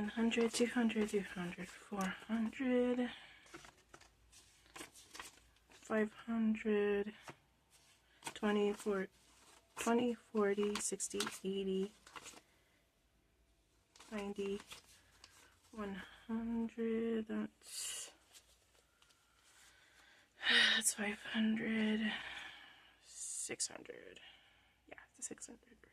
100, 200, 200, 400, 500, 20, 40, 60, 80, 90, 100, that's 500, 600, yeah, the 600 right there.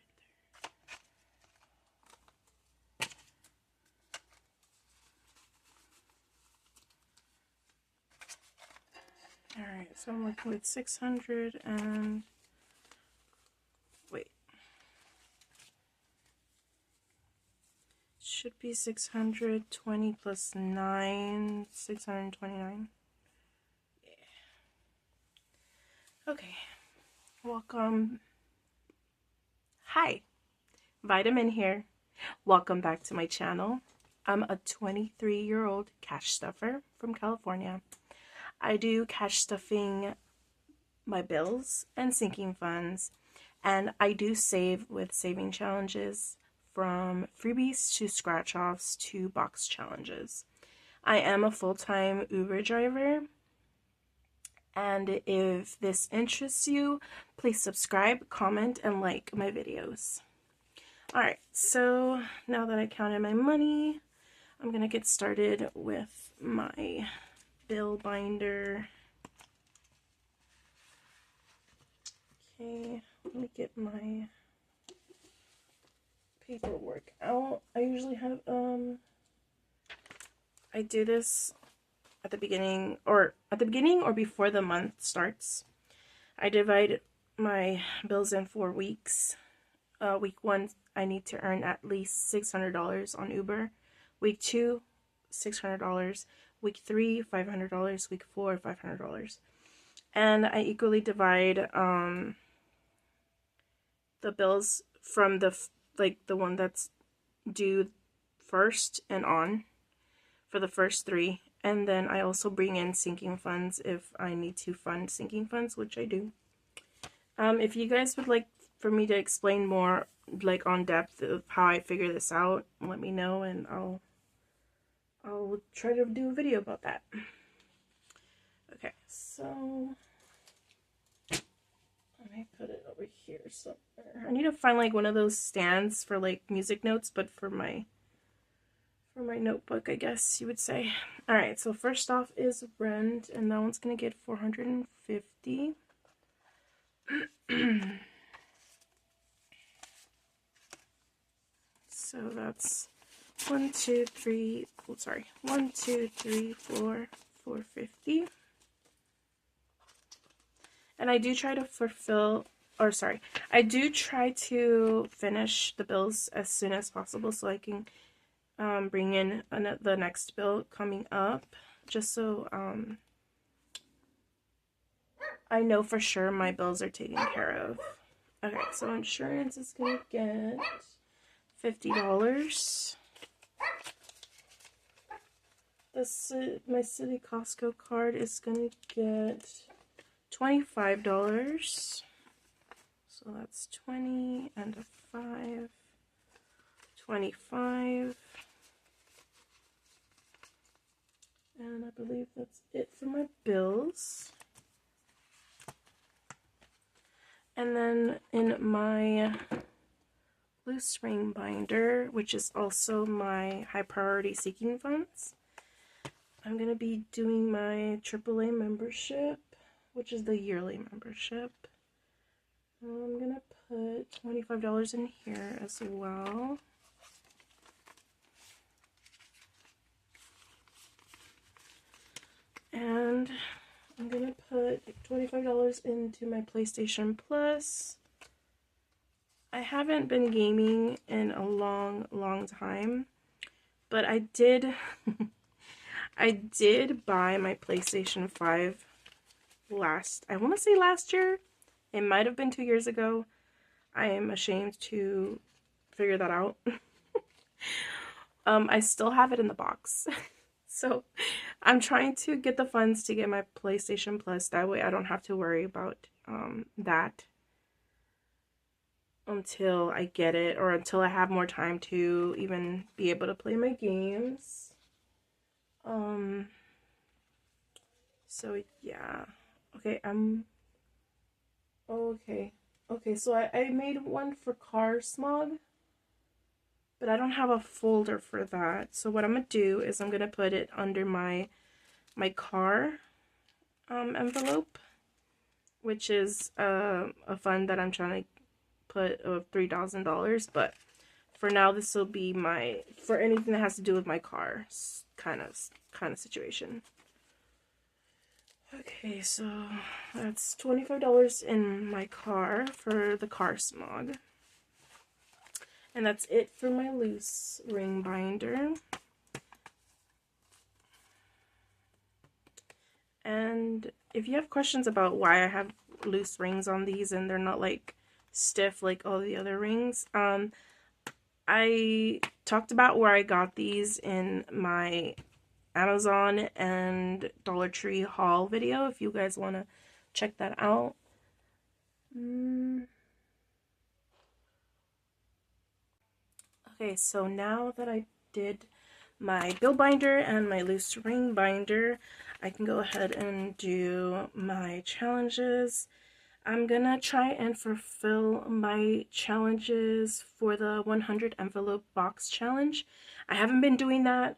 Alright, so I'm working with 600 and, wait, should be 620 plus 9, 629. Okay, welcome. Hi, Vitamin here. Welcome back to my channel. I'm a 23-year-old cash stuffer from California. I do cash stuffing my bills and sinking funds, and I do save with saving challenges, from freebies to scratch offs to box challenges. I am a full-time Uber driver. And if this interests you, please subscribe, comment, and like my videos. Alright, so now that I counted my money, I'm going to get started with my bill binder. Okay, let me get my paperwork out. I usually have, I do this at the beginning or before the month starts. I divide my bills in 4 weeks. Week 1, I need to earn at least $600 on Uber. Week 2, $600. Week 3, $500. Week 4, $500. And I equally divide the bills from the one that's due first and on for the first 3. And then I also bring in sinking funds if I need to fund sinking funds, which I do. If you guys would like for me to explain more, like on depth of how I figure this out, let me know, and I'll try to do a video about that. Okay, so let me put it over here somewhere. I need to find like one of those stands for like music notes, but for my notebook, I guess you would say. Alright, so first off is rent, and that one's gonna get $450. So that's 1, 2, 3, 4, 450. And I do try to I do try to finish the bills as soon as possible so I can bring in the next bill coming up, just so I know for sure my bills are taken care of. Okay, so insurance is gonna get $50. My City Costco card is gonna get $25. So that's 20 and a 5, 25. And I believe that's it for my bills. And then in my Blue Spring binder, which is also my high priority seeking funds, I'm going to be doing my AAA membership, which is the yearly membership. I'm going to put $25 in here as well. And I'm going to put $25 into my PlayStation Plus. I haven't been gaming in a long time, but I did I did buy my PlayStation 5 I want to say last year. It might have been 2 years ago. I am ashamed to figure that out. I still have it in the box. So I'm trying to get the funds to get my PlayStation Plus. That way I don't have to worry about that until I get it, or until I have more time to even be able to play my games. So yeah. Okay, okay. Okay, so I made one for car smog, but I don't have a folder for that. So what I'm gonna do is I'm gonna put it under my car envelope, which is a fund that I'm trying to put of $3,000. But for now, this will be my, for anything that has to do with my car kind of situation. Okay, so that's $25 in my car for the car smog. And that's it for my loose ring binder. And if you have questions about why I have loose rings on these and they're not like stiff like all the other rings, I talked about where I got these in my Amazon and Dollar Tree haul video if you guys want to check that out. Okay, so now that I did my bill binder and my loose ring binder, I can go ahead and do my challenges. I'm gonna try and fulfill my challenges for the 100 envelope box challenge. I haven't been doing that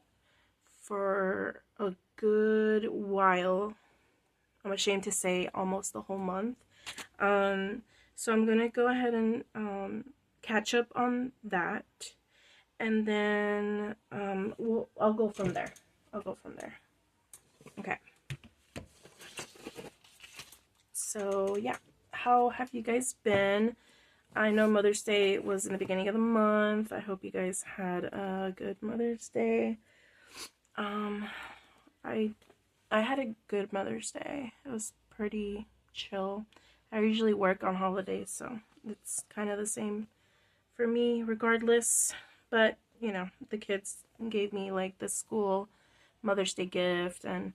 for a good while. I'm ashamed to say almost the whole month. So I'm gonna go ahead and catch up on that, and then I'll go from there. Okay. So yeah, how have you guys been? I know Mother's Day was in the beginning of the month. I hope you guys had a good Mother's Day. I had a good Mother's Day. It was pretty chill. I usually work on holidays, so it's kind of the same for me regardless. But, you know, the kids gave me like the school Mother's Day gift, and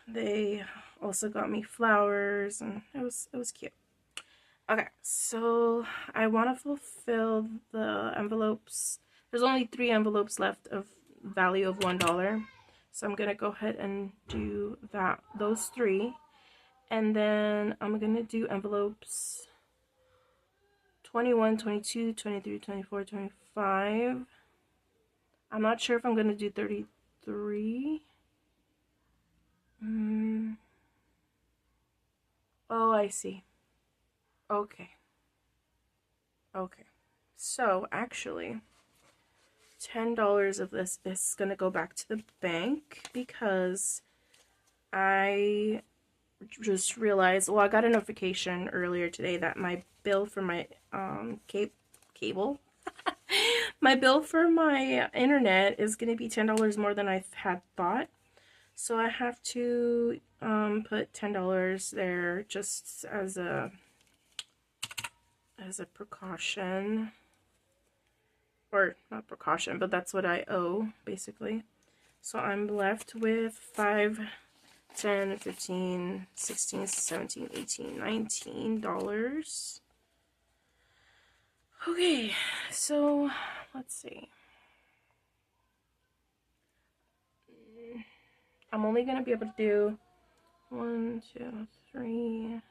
they also got me flowers, and it was cute. Okay, so I want to fulfill the envelopes. There's only 3 envelopes left of value of $1. So I'm gonna go ahead and do those 3. And then I'm gonna do envelopes 21, 22, 23, 24, 25. I'm not sure if I'm gonna do 33. Oh, I see. Okay. So actually, $10 of this is gonna go back to the bank because I just realized, well, I got a notification earlier today that my bill for my cable my bill for my internet is gonna be $10 more than I had thought. So I have to put $10 there just as a precaution. Or not precaution, but that's what I owe, basically. So I'm left with 5, 10, 15, 16, 17, 18, $19. Okay, so let's see. I'm only going to be able to do 1, 2, 3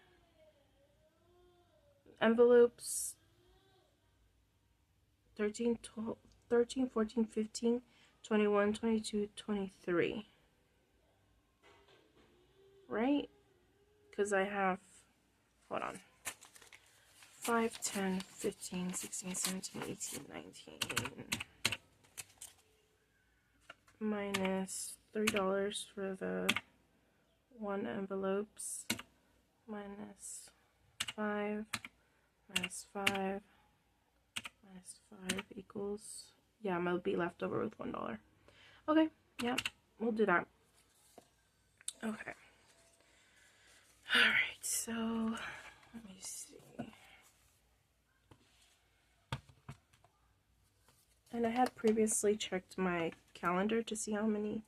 envelopes. 13, 12, 13, 14, 15, 21, 22, 23. Right? Because I have, hold on, 5, 10, 15, 16, 17, 18, 19. Minus $3 for the 1 envelopes. Minus 5. Minus 5. Minus 5 equals, yeah, I'm gonna be left over with $1. Okay, yeah, we'll do that. Okay. Alright, so let me see. And I had previously checked my calendar to see how many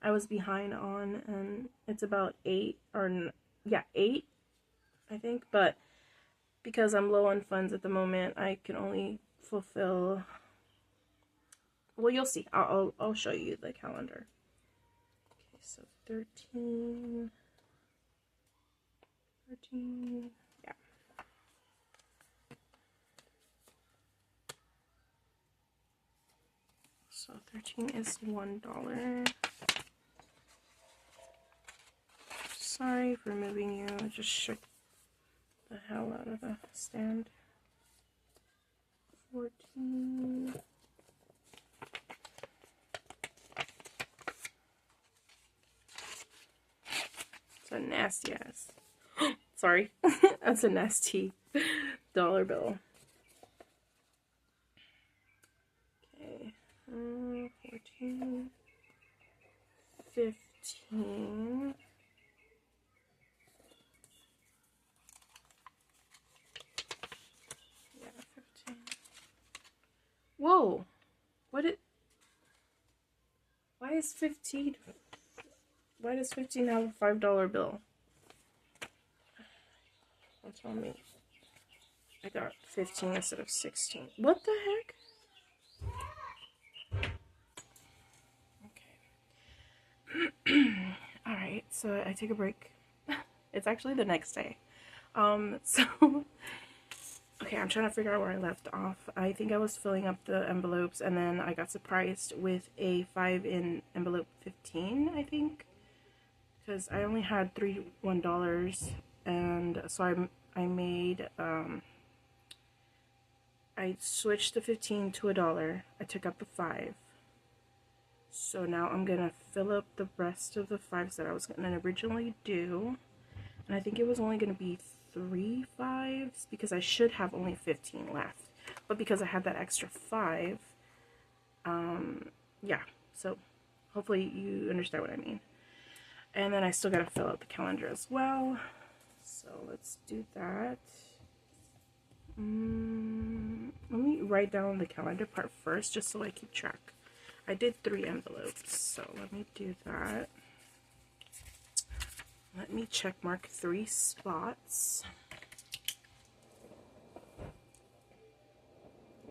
I was behind on, and it's about 8, or yeah, 8, I think, but because I'm low on funds at the moment, I can only fulfill, well, you'll see. I'll show you the calendar. Okay, so 13, yeah. So 13 is $1. Sorry for moving you. I just shook the hell out of the stand. 14. It's a nasty ass. Sorry. That's a nasty dollar bill. Okay. 14. 15. Yeah, 15. Whoa. Why is 15? Why does 15 have a $5 bill? Don't tell me. I got 15 instead of 16. What the heck? Okay. Alright, so I take a break. It's actually the next day. So okay, I'm trying to figure out where I left off. I think I was filling up the envelopes and then I got surprised with a 5 in envelope 15, I think. Because I only had three $1, and so I made I switched the 15 to $1. I took out the 5. So now I'm gonna fill up the rest of the 5s that I was gonna originally do. And I think it was only gonna be 3 5s because I should have only 15 left. But because I had that extra 5, yeah, so hopefully you understand what I mean. And then I still gotta fill out the calendar as well. So let's do that. Let me write down the calendar part first just so I keep track. I did 3 envelopes, so let me do that. Let me check mark 3 spots.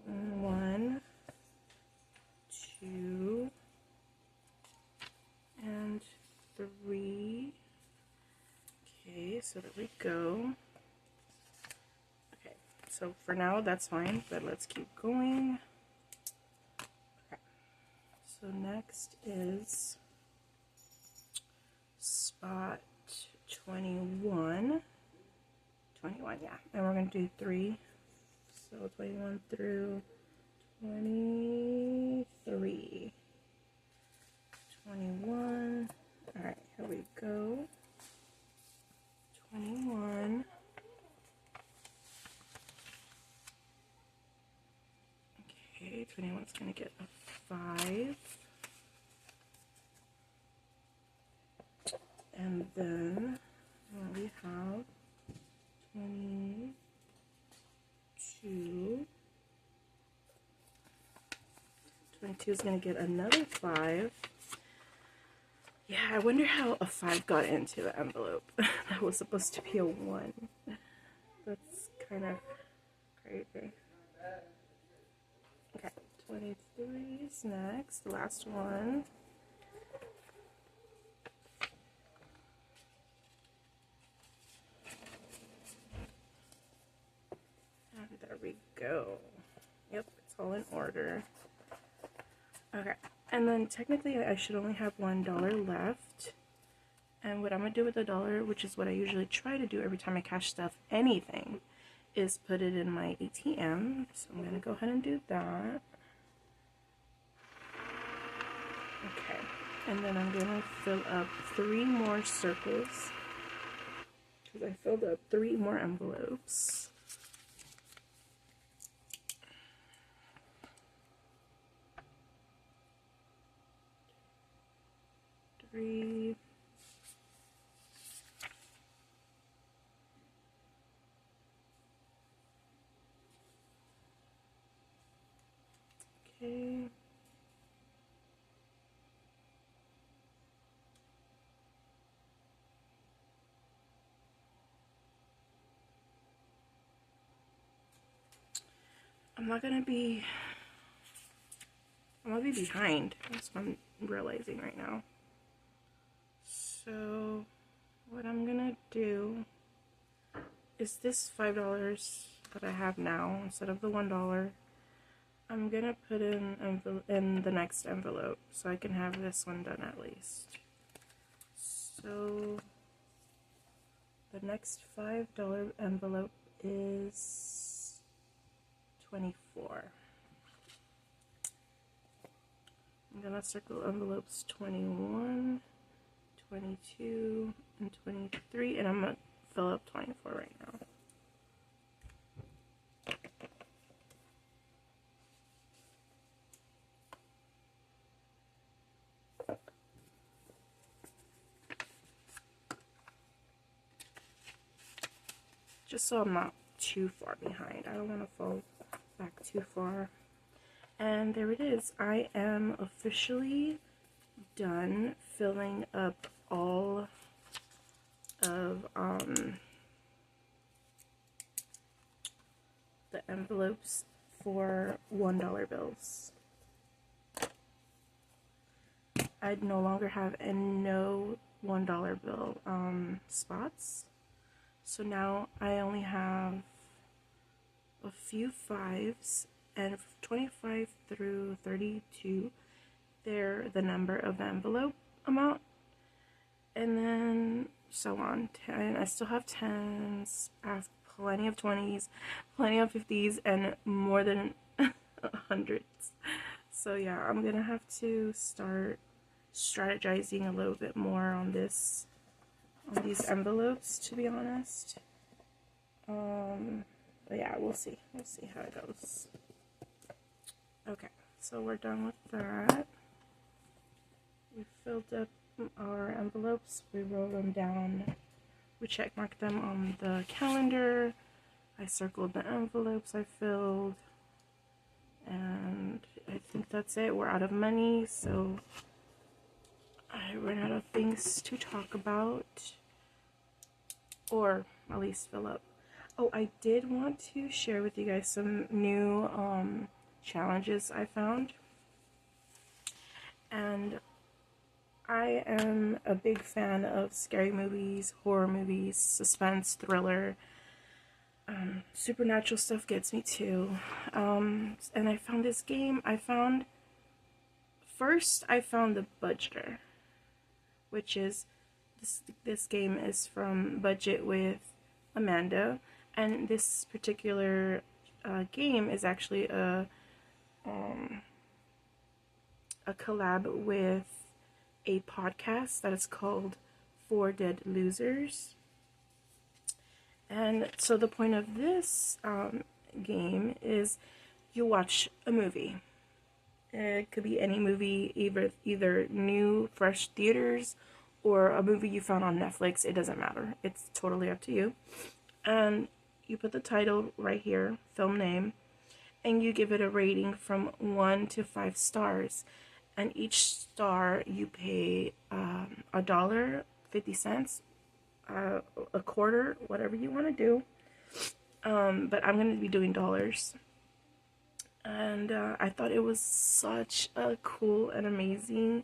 1, 2, and 3. Okay, so there we go. Okay, so for now that's fine, but let's keep going. Okay, so next is spot 21. 21, yeah, and we're going to do 3. So 21 through 23. 21. Alright, here we go. 21. Okay, 21's going to get a 5. And then we have 22. 22 is going to get another 5. Yeah, I wonder how a 5 got into the envelope. That was supposed to be a 1. That's kind of crazy. Okay, 23 is next, the last one. And there we go. Yep, it's all in order. Okay, and then technically I should only have $1 left. And what I'm going to do with the $1, which is what I usually try to do every time I cash stuff anything, is put it in my ATM. So I'm going to go ahead and do that. Okay, and then I'm going to fill up 3 more circles because I filled up 3 more envelopes. 3. Okay. I'm gonna be behind. That's what I'm realizing right now. So what I'm gonna do is this $5 that I have now, instead of the $1, I'm gonna put in the next envelope so I can have this one done at least. So the next $5 envelope is 24. I'm gonna circle envelopes 21, 22, and 23, and I'm gonna fill up 24 right now. Just so I'm not too far behind. I don't want to fall back too far. And there it is. I am officially done filling up all of the envelopes for $1 bills. I no longer have no $1 bill spots. So now I only have a few 5s, and 25 through 32, they're the number of the envelope amount, and then so on. I still have 10s, I have plenty of 20s, plenty of 50s, and more than 100s. So yeah, I'm gonna have to start strategizing a little bit more on these envelopes, to be honest. But yeah, we'll see how it goes. Okay, so we're done with that. We filled up our envelopes, we roll them down, we check mark them on the calendar. I circled the envelopes I filled, and I think that's it. We're out of money, so I ran out of things to talk about, or at least fill up. Oh, I did want to share with you guys some new challenges I found. And I am a big fan of scary movies, horror movies, suspense, thriller. Supernatural stuff gets me too. And I found this game. First I found The Budgeter, which is, this game is from Budget with Amanda. And this particular game is actually a collab with a podcast that is called 4 Dead Losers. And so the point of this game is you watch a movie. It could be any movie, either new, fresh theaters, or a movie you found on Netflix. It doesn't matter. It's totally up to you. And you put the title right here, film name, and you give it a rating from 1 to 5 stars. And each star you pay $1, 50 cents, a quarter, whatever you want to do. But I'm going to be doing dollars. And I thought it was such a cool and amazing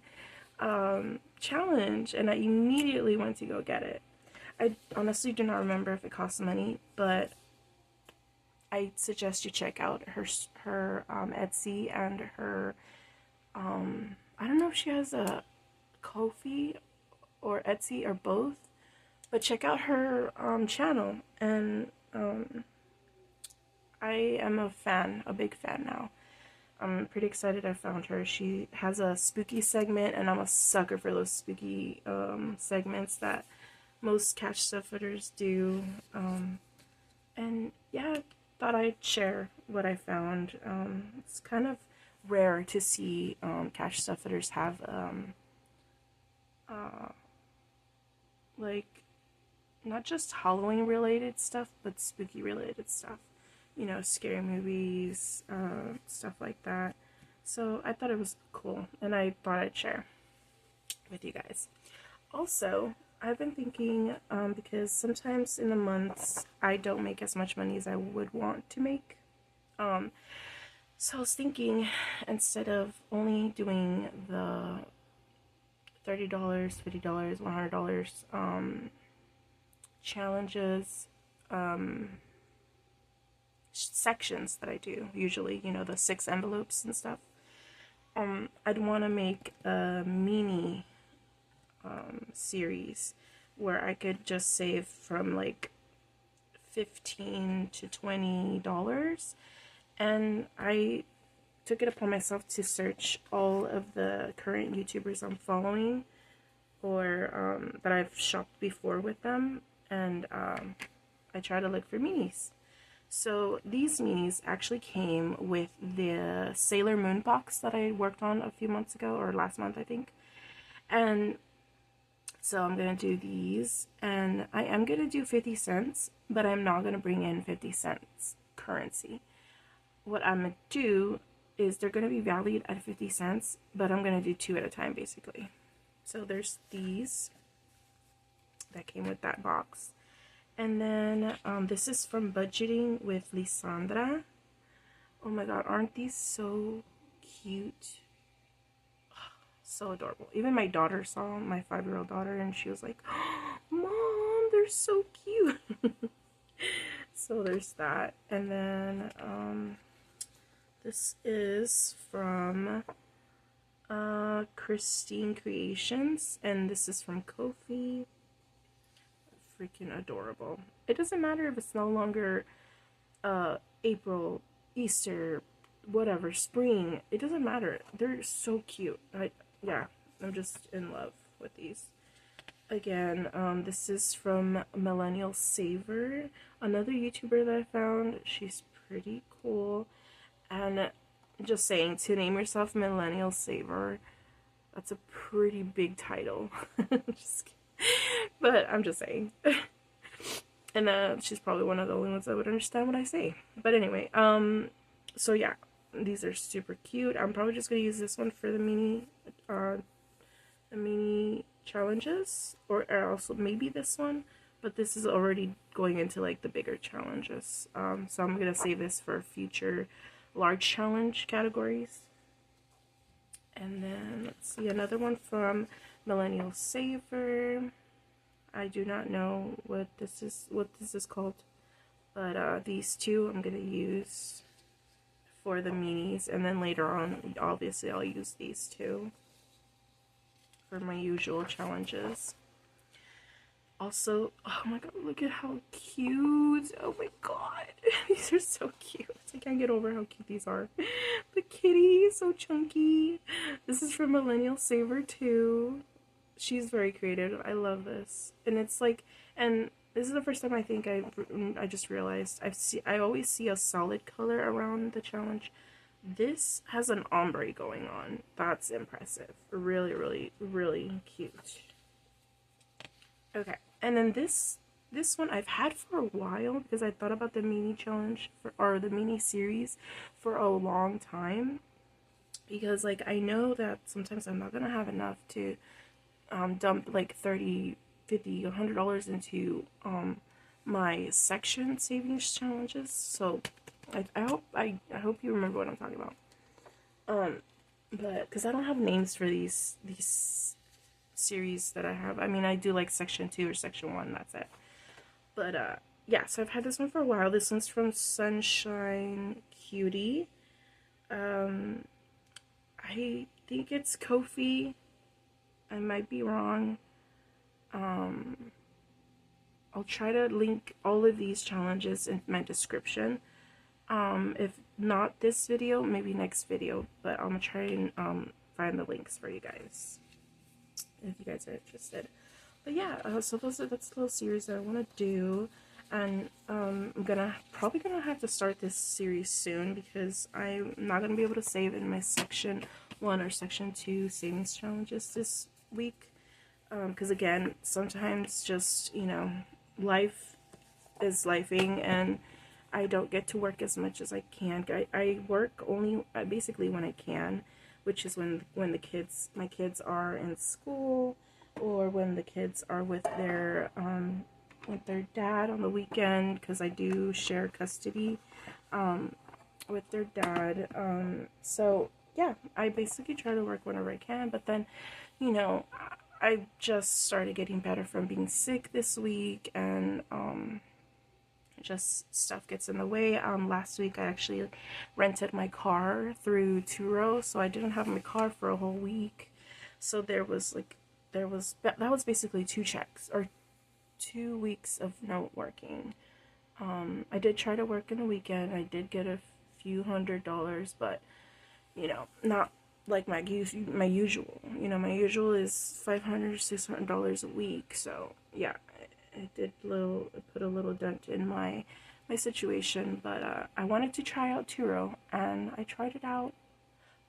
challenge, and I immediately went to go get it. I honestly do not remember if it costs money, but I suggest you check out her Etsy and her, I don't know if she has a Ko-fi or Etsy or both, but check out her channel, and I am a big fan now. I'm pretty excited I found her. She has a spooky segment, and I'm a sucker for those spooky segments that most cash stuffers do. And yeah, thought I'd share what I found. It's kind of rare to see cash stuffers have like not just Halloween related stuff, but spooky related stuff. You know, scary movies, stuff like that. So I thought it was cool, and I thought I'd share with you guys. Also, I've been thinking, because sometimes in the months I don't make as much money as I would want to make. So I was thinking, instead of only doing the $30, $50, $100 challenges, sections that I do usually, you know, the 6 envelopes and stuff, I'd want to make a mini series where I could just save from like $15 to $20. And I took it upon myself to search all of the current YouTubers I'm following, or that I've shopped before with them, and I try to look for minis. So these minis actually came with the Sailor Moon box that I worked on a few months ago, or last month I think. And so I'm going to do these, and I am going to do 50 cents, but I'm not going to bring in 50 cents currency. What I'm going to do is they're going to be valued at 50 cents, but I'm going to do 2 at a time basically. So there's these that came with that box. And then this is from Budgeting with Lisandra. Oh my god, aren't these so cute? So adorable. Even my daughter saw, my 5-year-old daughter, and she was like, oh, Mom, they're so cute. So there's that. And then this is from Christine Creations, and this is from Ko-fi. Freaking adorable. It doesn't matter if it's no longer April, Easter, whatever, spring. It doesn't matter. They're so cute. Yeah, I'm just in love with these. Again, this is from Millennial Saver, another YouTuber that I found. She's pretty cool. And just saying, to name yourself Millennial Saver, that's a pretty big title. Just kidding. But I'm just saying. And she's probably one of the only ones that would understand what I say. But anyway, so yeah, these are super cute. I'm probably just gonna use this one for the mini challenges, or also maybe this one, but this is already going into like the bigger challenges. So I'm gonna save this for future large challenge categories. And then let's see, another one from Millennial Saver. I do not know what this is called, but these two I'm gonna use for the minis, and then later on obviously I'll use these two for my usual challenges. Also, oh my god, look at how cute. Oh my god, these are so cute. I can't get over how cute these are. The kitty is so chunky. This is from Millennial Saver too. She's very creative. I love this. And it's like, and this is the first time I think I just realized I always see a solid color around the challenge. This has an ombre going on. That's impressive. Really, really, really cute. Okay, and then this one I've had for a while because I thought about the mini challenge or the mini series for a long time, because like I know that sometimes I'm not gonna have enough to dump like $30, $50, $100 into my section savings challenges. So I hope you remember what I'm talking about. But because I don't have names for these series that I have. I mean, I do like section 2 or section 1, that's it. But yeah, so I've had this one for a while. This one's from Sunshine Cutie. I think it's Ko-fi. I might be wrong. I'll try to link all of these challenges in my description. If not this video, maybe next video, but I'm gonna try and find the links for you guys if you guys are interested. But yeah, so that's a little series that I want to do, and I'm probably gonna have to start this series soon because I'm not gonna be able to save in my section 1 or section 2 savings challenges this week, because again, sometimes just, you know, life is lifing and I don't get to work as much as I can. I work only basically when I can, which is when my kids are in school, or when the kids are with their dad on the weekend, because I do share custody. with their dad. So yeah, I basically try to work whenever I can, but then, you know, I just started getting better from being sick this week, and just stuff gets in the way. Last week I actually rented my car through Turo, so I didn't have my car for a whole week. So that was basically two checks, or 2 weeks of not working. I did try to work in the weekend. I did get a few $100s, but not like my usual. My usual is $500, $600 a week. So yeah, it put a little dent in my situation. But I wanted to try out Turo, and I tried it out.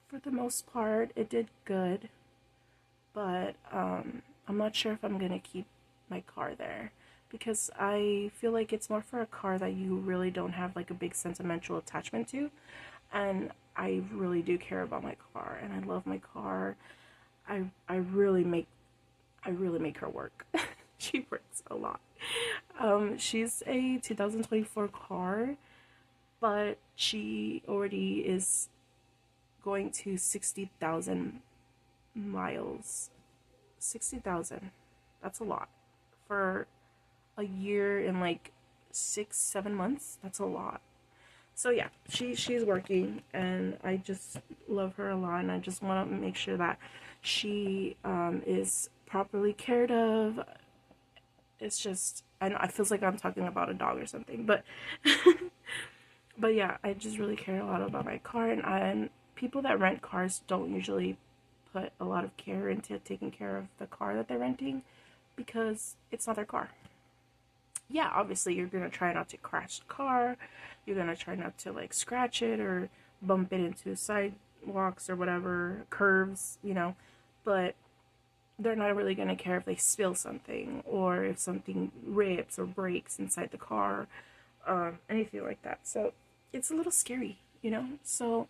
For the most part, it did good, but I'm not sure if I'm gonna keep my car there, because I feel like it's more for a car that you really don't have like a big sentimental attachment to, and I really do care about my car, and I love my car. I really make her work. She works a lot. She's a 2024 car, but she already is going to 60,000 miles. 60,000. That's a lot. For a year and like 6, 7 months, that's a lot. So yeah, she's working, and I just love her a lot, and I just want to make sure that she is properly cared of. It's just, I know it feels like I'm talking about a dog or something, but but yeah, I just really care a lot about my car, and people that rent cars don't usually put a lot of care into taking care of the car that they're renting, because it's not their car. Yeah, obviously you're gonna try not to crash the car, you're gonna try not to like scratch it or bump it into sidewalks or whatever, curves, but they're not really gonna care if they spill something, or if something rips or breaks inside the car, anything like that. So it's a little scary. So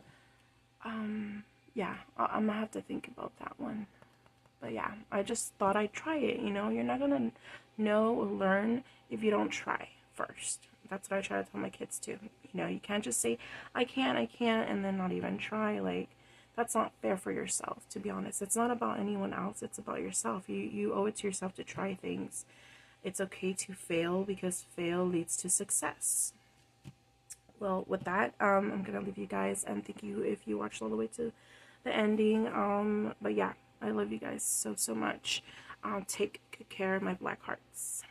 yeah, I'm gonna have to think about that one. But yeah, I just thought I'd try it. You're not gonna know or learn if you don't try first. That's what I try to tell my kids too. You can't just say, I can't, and then not even try. Like, that's not fair for yourself, to be honest. It's not about anyone else, it's about yourself. You owe it to yourself to try things. It's okay to fail, because fail leads to success. Well, with that, I'm gonna leave you guys, and thank you if you watched all the way to the ending. But yeah, I love you guys so much. Take good care of my black hearts.